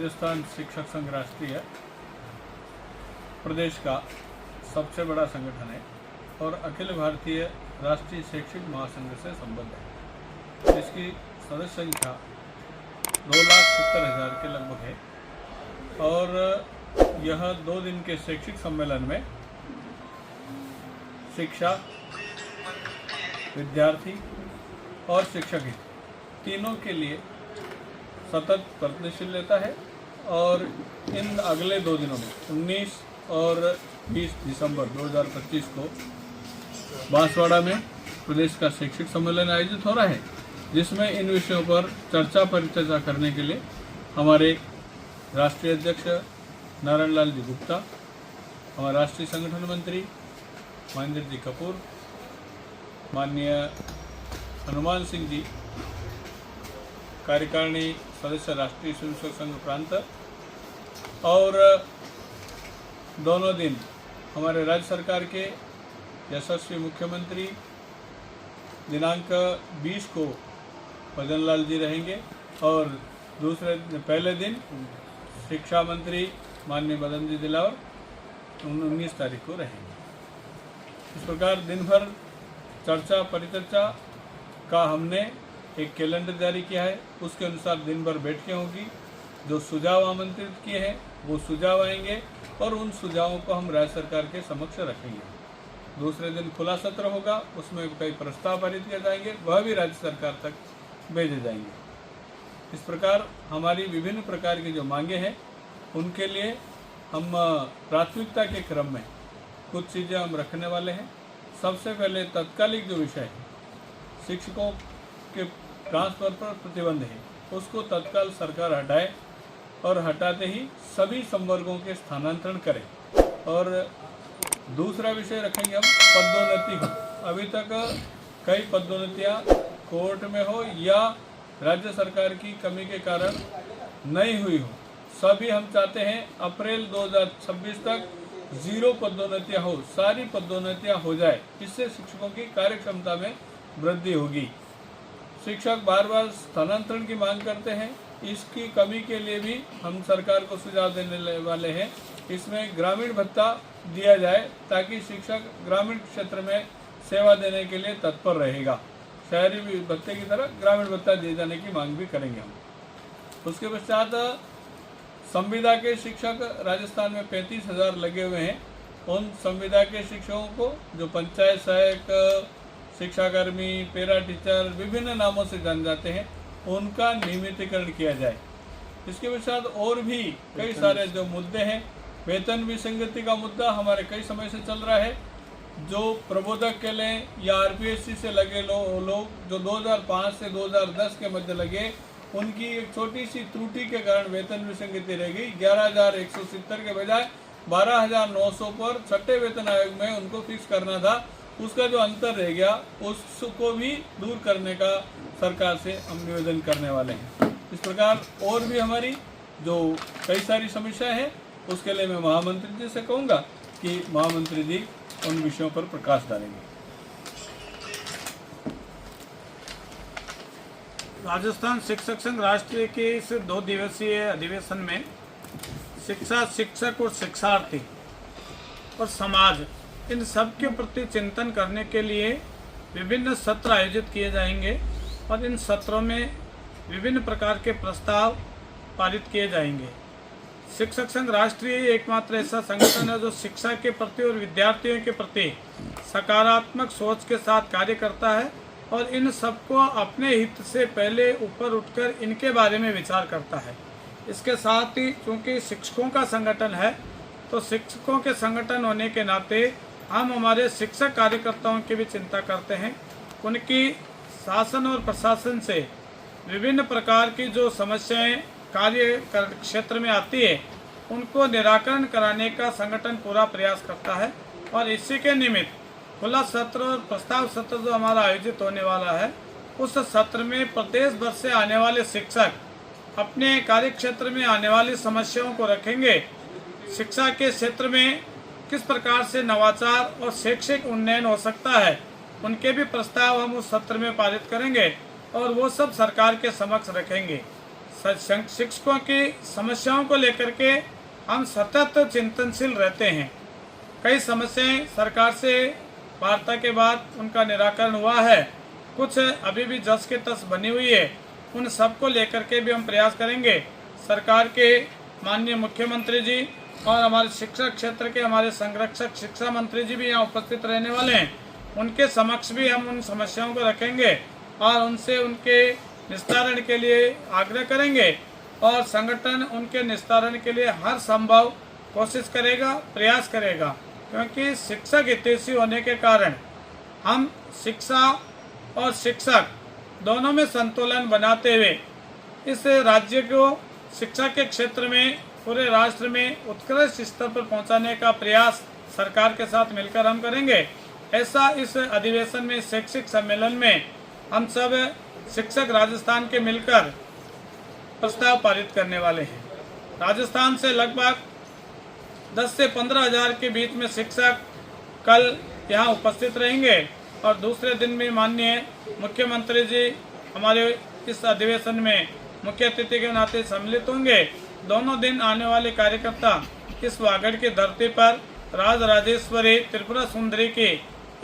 राजस्थान शिक्षक संघ राष्ट्रीय प्रदेश का सबसे बड़ा संगठन है और अखिल भारतीय राष्ट्रीय शैक्षिक महासंघ से संबद्ध है। इसकी सदस्य संख्या 2,70,000 के लगभग है और यह 2 दिन के शैक्षिक सम्मेलन में शिक्षा, विद्यार्थी और शिक्षक हित तीनों के लिए सतत प्रतिनिधित्व लेता है और इन अगले 2 दिनों में 19 और 20 दिसंबर 2025 को बांसवाड़ा में प्रदेश का शैक्षिक सम्मेलन आयोजित हो रहा है, जिसमें इन विषयों पर चर्चा परिचर्चा करने के लिए हमारे राष्ट्रीय अध्यक्ष नारायण लाल जी गुप्ता, हमारे राष्ट्रीय संगठन मंत्री महेंद्र जी कपूर, माननीय हनुमान सिंह जी, कार्यकारिणी सदस्य राष्ट्रीय शिक्षक संघ प्रांत, और दोनों दिन हमारे राज्य सरकार के यशस्वी मुख्यमंत्री दिनांक 20 को भजन लाल जी रहेंगे और पहले दिन शिक्षा मंत्री माननीय मदन जी दिलावर 19 तारीख को रहेंगे। इस प्रकार दिन भर चर्चा परिचर्चा का हमने एक कैलेंडर जारी किया है। उसके अनुसार दिन भर बैठकें होगी। जो सुझाव आमंत्रित किए हैं वो सुझाव आएंगे और उन सुझावों को हम राज्य सरकार के समक्ष रखेंगे। दूसरे दिन खुला सत्र होगा, उसमें कई प्रस्ताव पारित किए जाएंगे, वह भी राज्य सरकार तक भेजे जाएंगे। इस प्रकार हमारी विभिन्न प्रकार की जो मांगे हैं उनके लिए हम प्राथमिकता के क्रम में कुछ चीज़ें हम रखने वाले हैं। सबसे पहले तत्कालिक जो विषय है, शिक्षकों के ट्रांसफर पर प्रतिबंध है, उसको तत्काल सरकार हटाए और हटाते ही सभी संवर्गों के स्थानांतरण करें। और दूसरा विषय रखेंगे हम पदोन्नति को। अभी तक कई पदोन्नतियां कोर्ट में हो या राज्य सरकार की कमी के कारण नहीं हुई हो, सभी हम चाहते हैं अप्रैल 2026 तक 0 पदोन्नतियां हो, सारी पदोन्नतियां हो जाए। इससे शिक्षकों की कार्यक्षमता में वृद्धि होगी। शिक्षक बार बार स्थानांतरण की मांग करते हैं, इसकी कमी के लिए भी हम सरकार को सुझाव देने वाले हैं। इसमें ग्रामीण भत्ता दिया जाए ताकि शिक्षक ग्रामीण क्षेत्र में सेवा देने के लिए तत्पर रहेगा। शहरी भत्ते की तरह ग्रामीण भत्ता दिए जाने की मांग भी करेंगे हम। उसके पश्चात संविदा के शिक्षक राजस्थान में 35,000 लगे हुए हैं। उन संविदा के शिक्षकों को जो पंचायत सहायक, शिक्षाकर्मी, पैरा टीचर विभिन्न नामों से जान जाते हैं, उनका नियमितीकरण किया जाए। इसके पश्चात और भी कई सारे जो मुद्दे हैं, वेतन विसंगति का मुद्दा हमारे कई समय से चल रहा है। जो प्रबोधक के लिए या आरपीएससी से लगे लोग जो 2005 से 2010 के मध्य लगे, उनकी एक छोटी सी त्रुटि के कारण वेतन विसंगति रह गई। 11,170 के बजाय 12,900 पर छठे वेतन आयोग में उनको फिक्स करना था। उसका जो अंतर रह गया उसको भी दूर करने का सरकार से हम निवेदन करने वाले हैं। इस प्रकार और भी हमारी जो कई सारी समस्याएं हैं, उसके लिए मैं महामंत्री जी से कहूँगा कि महामंत्री जी उन विषयों पर प्रकाश डालेंगे। राजस्थान शिक्षक संघ राष्ट्रीय के इस 2 दिवसीय अधिवेशन में शिक्षा, शिक्षक और शिक्षार्थी और समाज, इन सब के प्रति चिंतन करने के लिए विभिन्न सत्र आयोजित किए जाएंगे और इन सत्रों में विभिन्न प्रकार के प्रस्ताव पारित किए जाएंगे। शिक्षक संघ राष्ट्रीय एकमात्र ऐसा संगठन है जो शिक्षा के प्रति और विद्यार्थियों के प्रति सकारात्मक सोच के साथ कार्य करता है और इन सबको अपने हित से पहले ऊपर उठकर इनके बारे में विचार करता है। इसके साथ ही चूँकि शिक्षकों का संगठन है, तो शिक्षकों के संगठन होने के नाते हम हमारे शिक्षक कार्यकर्ताओं की भी चिंता करते हैं। उनकी शासन और प्रशासन से विभिन्न प्रकार की जो समस्याएं कार्य क्षेत्र में आती है, उनको निराकरण कराने का संगठन पूरा प्रयास करता है। और इसी के निमित्त खुला सत्र और प्रस्ताव सत्र जो हमारा आयोजित होने वाला है, उस सत्र में प्रदेश भर से आने वाले शिक्षक अपने कार्य क्षेत्र में आने वाली समस्याओं को रखेंगे। शिक्षा के क्षेत्र में किस प्रकार से नवाचार और शैक्षिक उन्नयन हो सकता है, उनके भी प्रस्ताव हम उस सत्र में पारित करेंगे और वो सब सरकार के समक्ष रखेंगे। शिक्षकों की समस्याओं को लेकर के हम सतत चिंतनशील रहते हैं। कई समस्याएं सरकार से वार्ता के बाद उनका निराकरण हुआ है, कुछ अभी भी जस के तस बनी हुई है। उन सब को लेकर के भी हम प्रयास करेंगे। सरकार के माननीय मुख्यमंत्री जी और हमारे शिक्षा क्षेत्र के हमारे संरक्षक शिक्षा मंत्री जी भी यहाँ उपस्थित रहने वाले हैं। उनके समक्ष भी हम उन समस्याओं को रखेंगे और उनसे उनके निस्तारण के लिए आग्रह करेंगे और संगठन उनके निस्तारण के लिए हर संभव कोशिश करेगा, प्रयास करेगा, क्योंकि शिक्षक हितैषी होने के कारण हम शिक्षा और शिक्षक दोनों में संतुलन बनाते हुए इस राज्य को शिक्षा के क्षेत्र में पूरे राष्ट्र में उत्कृष्ट स्तर पर पहुंचाने का प्रयास सरकार के साथ मिलकर हम करेंगे। ऐसा इस अधिवेशन में शैक्षिक सम्मेलन में हम सब शिक्षक राजस्थान के मिलकर प्रस्ताव पारित करने वाले हैं। राजस्थान से लगभग 10 से 15 हज़ार के बीच में शिक्षक कल यहाँ उपस्थित रहेंगे और दूसरे दिन में माननीय मुख्यमंत्री जी हमारे इस अधिवेशन में मुख्य अतिथि के नाते सम्मिलित होंगे। दोनों दिन आने वाले कार्यकर्ता इस वागड़ की धरती पर राज राजेश्वरी त्रिपुरा सुंदरी की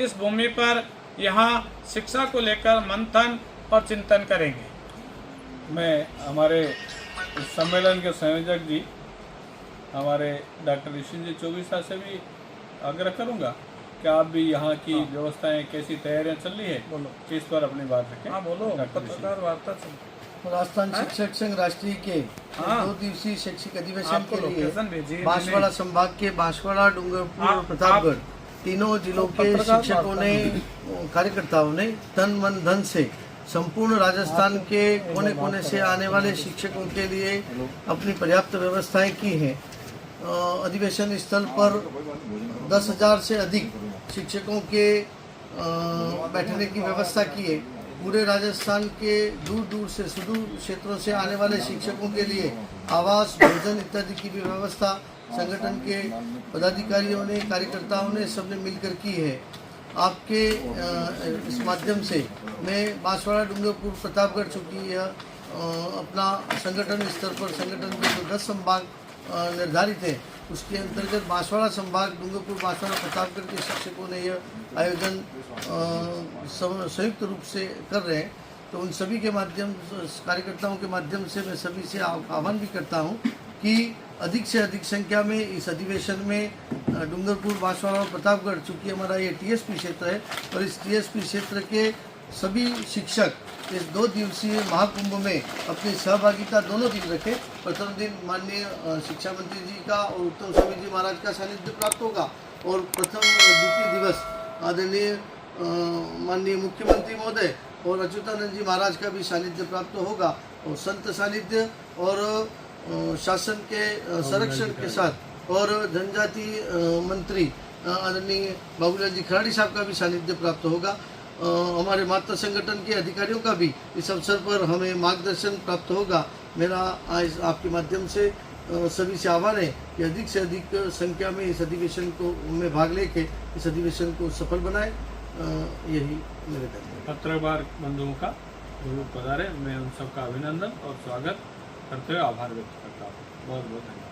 इस भूमि पर यहाँ शिक्षा को लेकर मंथन और चिंतन करेंगे। मैं हमारे इस सम्मेलन के संयोजक जी हमारे डॉक्टर ऋषि जी चौबीसा से भी आग्रह करूंगा कि आप भी यहाँ की व्यवस्थाएं कैसी तैयारियां चल रही है, बोलो इस पर अपनी बात रखें। हाँ बोलो, पत्रकार वार्ता राजस्थान शिक्षक संघ राष्ट्रीय के 2 दिवसीय शैक्षिक अधिवेशन के लिए बांसवाड़ा संभाग के बांसवाड़ा, डूंगरपुर और प्रतापगढ़ तीनों जिलों के शिक्षकों ने, कार्यकर्ताओं ने तन मन धन से संपूर्ण राजस्थान के कोने कोने से आने वाले शिक्षकों के लिए अपनी पर्याप्त व्यवस्थाएं की हैं। अधिवेशन स्थल पर 10,000 से अधिक शिक्षकों के बैठने की व्यवस्था की है। पूरे राजस्थान के दूर दूर से सुदूर क्षेत्रों से आने वाले शिक्षकों के लिए आवास, भोजन इत्यादि की भी व्यवस्था संगठन के पदाधिकारियों ने, कार्यकर्ताओं ने सबने मिलकर की है। आपके इस माध्यम से मैं बांसवाड़ा, डूंगरपुर, प्रतापगढ़, चूँकि यह अपना संगठन स्तर पर संगठन के जो 10 संभाग निर्धारित है उसके अंतर्गत बांसवाड़ा संभाग, डूंगरपुर, बांसवाड़ा, प्रतापगढ़ के शिक्षकों ने यह आयोजन संयुक्त रूप से कर रहे हैं। तो उन सभी के माध्यम, कार्यकर्ताओं के माध्यम से मैं सभी से आह्वान भी करता हूं कि अधिक से अधिक संख्या में इस अधिवेशन में डूंगरपुर, बांसवाड़ा और प्रतापगढ़, चूँकि हमारा ये टीएसपी क्षेत्र है और इस टीएसपी क्षेत्र के सभी शिक्षक इस 2 दिवसीय महाकुंभ में अपनी सहभागिता दोनों दिन रखें। प्रथम दिन माननीय शिक्षा मंत्री जी का और उत्तम स्वामी जी महाराज का सानिध्य प्राप्त होगा और द्वितीय दिवस आदरणीय माननीय मुख्यमंत्री महोदय और अच्युतानंद जी महाराज का भी सानिध्य प्राप्त होगा और संत सानिध्य और शासन के संरक्षण के साथ और जनजाति मंत्री आदरणीय बाबूलाल जी खराड़ी साहब का भी सानिध्य प्राप्त होगा। हमारे मातृ संगठन के अधिकारियों का भी इस अवसर पर हमें मार्गदर्शन प्राप्त होगा। मेरा आज आपके माध्यम से सभी से आह्वान है कि अधिक से अधिक संख्या में इस अधिवेशन को में भाग लेके इस अधिवेशन को सफल बनाएं। यही निवेदन है। पत्रकार बंधुओं का जरूर पधारे। मैं उन सबका अभिनंदन और स्वागत करते हुए आभार व्यक्त करता हूँ। बहुत बहुत धन्यवाद।